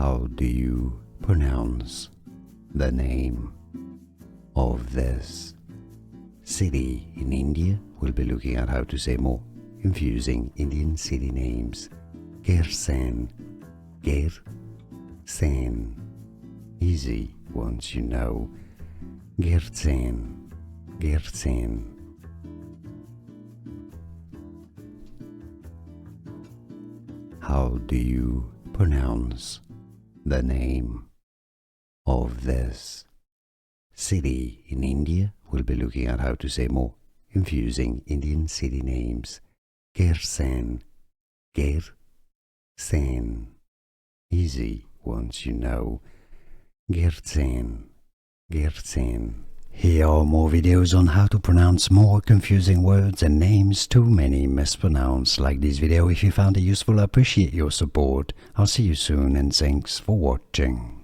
How do you pronounce the name of this city in India? We'll be looking at how to say more confusing Indian city names. Gairsain, Gairsain. Easy once you know. Gairsain, Gairsain. How do you pronounce the name of this city in India? We'll be looking at how to say more confusing Indian city names. Gairsain, Gairsain. Easy once you know. Gairsain, Gairsain. Here are more videos on how to pronounce more confusing words and names too many mispronounced. Like this video if you found it useful. I appreciate your support. I'll see you soon and thanks for watching.